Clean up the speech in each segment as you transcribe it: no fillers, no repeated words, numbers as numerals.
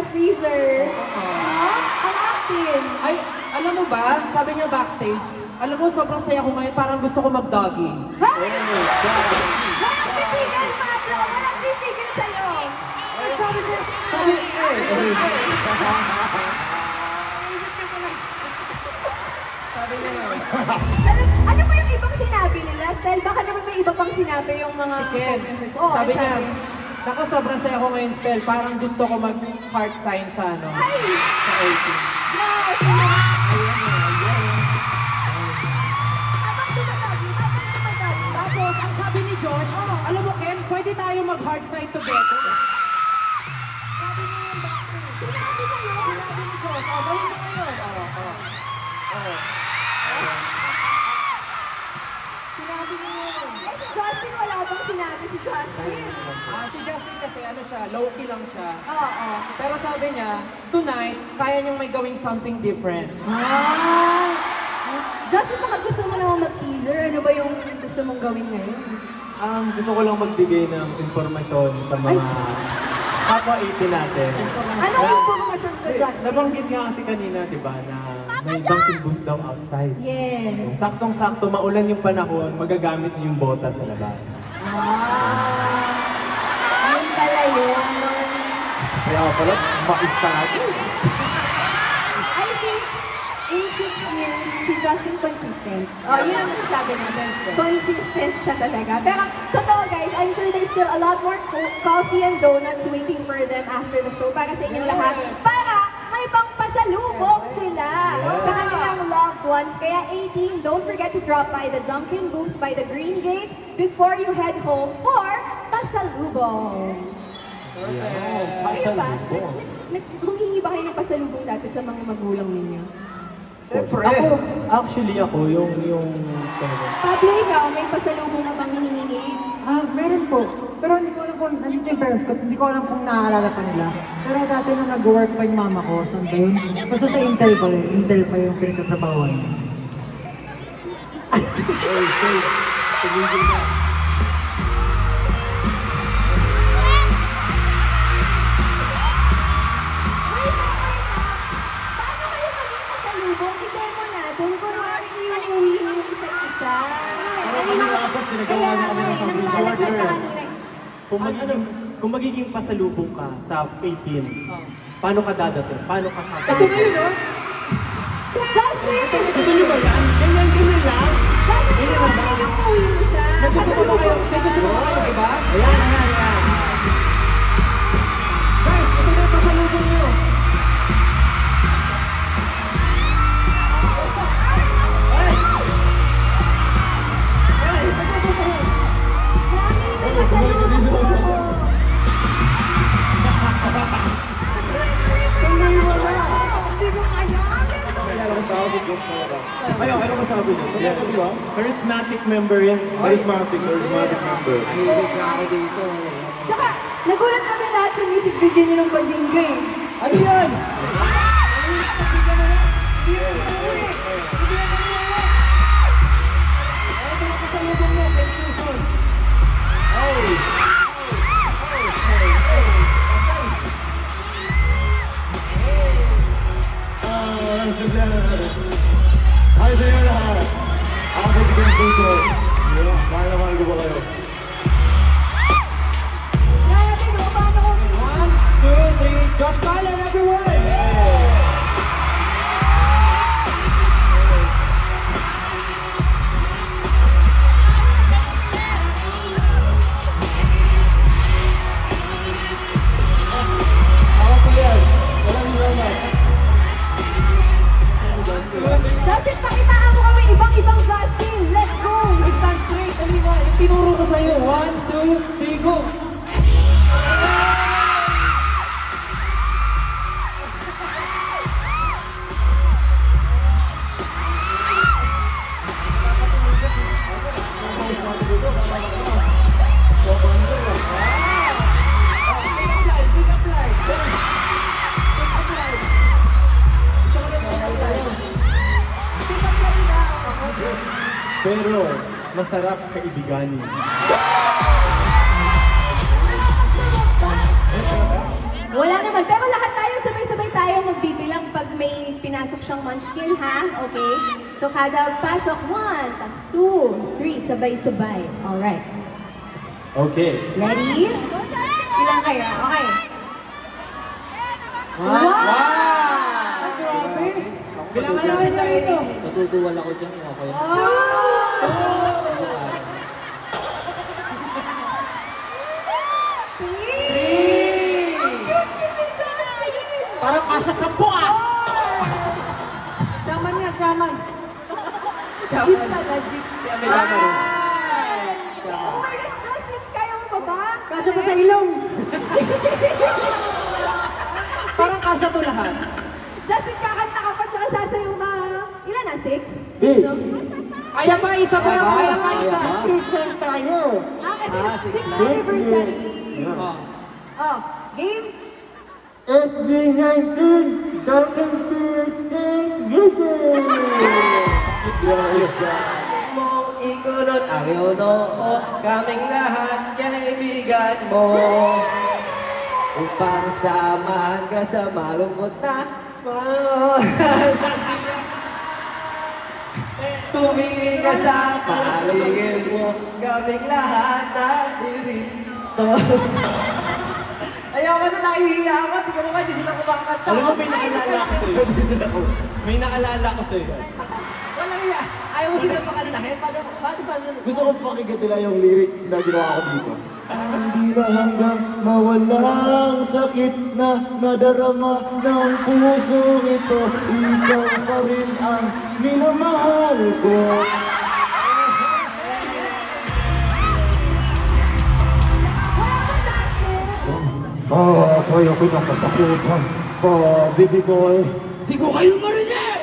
the freezer. No? Ang active. Ay, alam mo ba, sabi niya backstage, alam mo, sobrang saya ko ngayon, parang gusto ko mag-doggy. Ha? Walang pipigil, Pablo! Walang pipigil sa'yo! At sabi sa'yo, Sabi, sabi niya na, ano pa yung ibang sinabi nila? Stel, baka naman may iba pang sinabi yung mga Ken, members. Oo, sabi ang niya, naku, sobrang saya ko ngayon, Stel, parang gusto ko mag-heart sign sa ano, Ay! sa 18. Yeah, habang dumadagi. Tapos, ang sabi ni Josh, alam mo, Ken, pwede tayo mag-heart sign together. Sabi niya yung backstage. Sinabi na yun. Sabi ni Josh, gawin mo ngayon. Sinabi niya yun. Eh, si Justin, wala bang sinabi si Justin? Si Justin kasi, ano siya, low-key lang siya. Oo. Pero sabi niya, tonight, kaya niyang may gawing something different. Ah! Justin, baka gusto mo naman mag-teaser. Ano ba yung gusto mong gawin ngayon? Gusto ko lang magbigay ng informasyon sa mga kapwa 18 natin. Anong information to, Justin? Nabanggit nga kasi kanina, di ba, na may Dunkin' Boost daw outside. Yes. Saktong-sakto, maulan yung panahon, magagamit niyo yung botas sa labas. Yun pala yun. Kaya pala, mais talaga. I think in 6 years, si Justin consistent. Oh, yun ang masasabi natin. Consistent siya talaga. Pero, totoo guys, I'm sure there's still a lot more coffee and donuts waiting for them after the show para sa inyong lahat. Para may pang pasalubong sila sa kanilang loved ones. Kaya 18, don't forget to drop by the Dunkin' booth by the Green Gate before you head home for pasalubong. Kayo ba? Humingi ba kayo ng pasalubong dati sa mga magulang ninyo? Ako, ako, yung Pablo, ikaw, may pasalubong ka bang hinihingi? Meron po. Pero hindi ko alam kung nandito yung parents ko. Hindi ko alam kung naaalala pa nila. Pero dati nung nag-work pa yung mama ko, saan ba yun? Basta sa Intel pa rin. Intel pa yung pinagkatrabahuan niya. tumigil na. Wait lang. Paano kayo maging pasalubong? I-demo natin. Kunwari iuwi niyo yung isa't isa. Kanina dapat pinagawa na kami ng something naglalaglag shorter. na kanina. Kung magiging pasalubong ka sa 18, paano ka dadating? Paano ka Ito na sasalubong? yun, no? Justin! Gusto niyo ba yan? Ganyan lang. Justin, Ganyan lang ba? iuwi mo siya. May gusto ko ba kayo? May gusto ko ba kayo, diba? Ayan. Guys, ito na yung pasalubong niyo. Mami, may pasalubong po ako. Hindi ko kaya. Ano masabi niyo? Yeah. Diba? Charismatic member yan. Charismatic member. Tsaka, nagulat kami lahat sa music video niyo ng Bazinga eh. Ano yan? Hi sa inyo lahat. Ako po si Glenn Puso. Mahal na mahal ko po kayo. Grabe, no? Paano ko? 1, 2, 3, Josh Balan, everyone! Ako po yan. Walang salamat. Justin, pakitaan mo kami ibang-ibang Justin. Let's go! Stand straight, halina. Yung tinuro ko sa'yo. 1, 2, 3, go! Pero, masarap kaibiganin. Wala naman, pero lahat tayo okay? So kada pasok, 1, tas 2, 3, sabay-sabay. Alright. Okay. Ready? Ilan kayo? Okay. Wow! Grabe! Bilangan natin siya ito. Natutuwal ako dyan. Okay. Parang kasa 10 ah! Shaman yan, shaman! Jeep pala, jeep. Si Amerikano rin. Oh my gosh, Justin, kaya mo ba ba? Kasya ba sa ilong? Parang kasa to lahat. Justin, kakanta ka pa, tsaka sasayaw ka. Ilan na? 6? 6. no? Kaya ba? Isa pa lang. Kaya pa isa. Different tayo. Kasi Ah, 6th 6th anniversary. Oh. Oh, game? SB19, Dalton Pieces, Gigi! Mong ikulot ang iyong noo, kaming lahat kaibigan mo. Upang samahan ka sa malungkot na tumingin ka sa paligid mo, kaming lahat nandirito. Ayoko na, nahihiya ako. Tingnan mo ka, di sila kumakanta. Alam mo, may naalala ko sa'yo. May naalala ko sa'yo. Walang iya. Ayaw mo sila pakantahin. Paano? Gusto kong pakinggan nila yung lyrics na ginawa ko dito. Hindi na hanggang mawalang sakit na nadarama ng puso ito. Ikaw pa rin ang minamahal ko. Kaya ko nakatakutan. Baby boy. Di ko kayo marinig!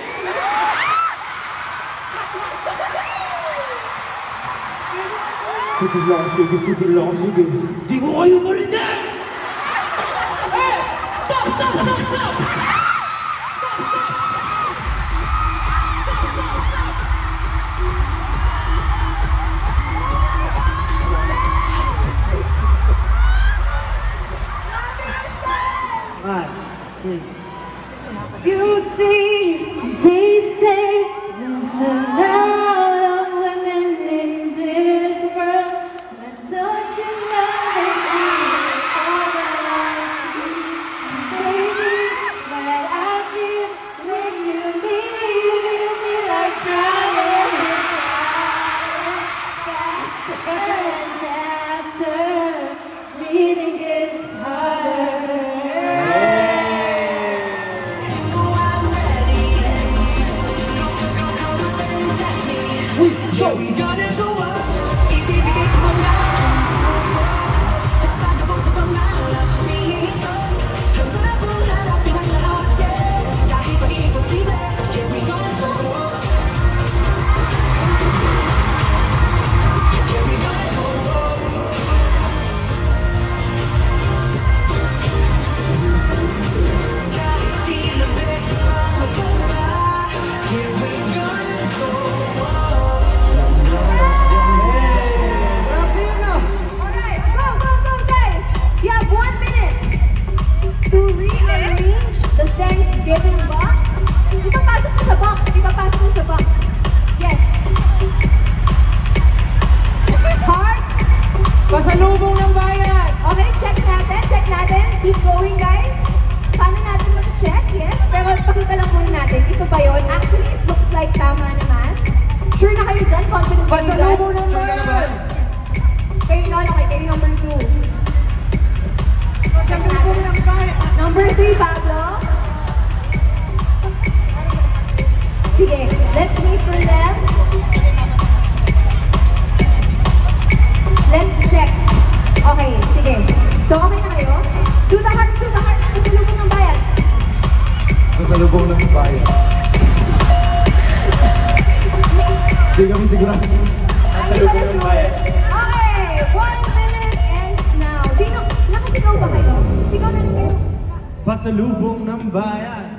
Sige lang, sige. Di ko kayo marinig! Hey! Stop! You see! They say there's a lot of women in this world, but don't you know that you're all that I see? Baby, what I feel when you leave, it'll be like drowning in water. Faster and faster, breathing gets harder. Alright, go, guys! You have 1 minute to rearrange the Thanksgiving box. Ipapasok mo sa box. Yes. Heart. Pasalubong ng bayan! Okay, check natin. Keep going, guys. Paano natin mag-check? Yes. Pero pakita lang muna natin. Ito ba yun? Actually, it looks like tama naman. Sure na kayo dyan? Confident kayo dyan? Pasalubong ng bayan! Kayo yun, okay. Kayo number 2. Check natin. Number 3, Pablo. Sige, let's wait for them. Let's check. Okay, sige. So, okay na kayo? Do the heart. Pasalubong ng bayan. Pasalubong ng bayan. Hindi kami sigurado. Ay, pala sure. Okay, 1 minute ends now. Sino? Nakasigaw ba kayo? Sigaw na rin kayo. Pasalubong ng bayan.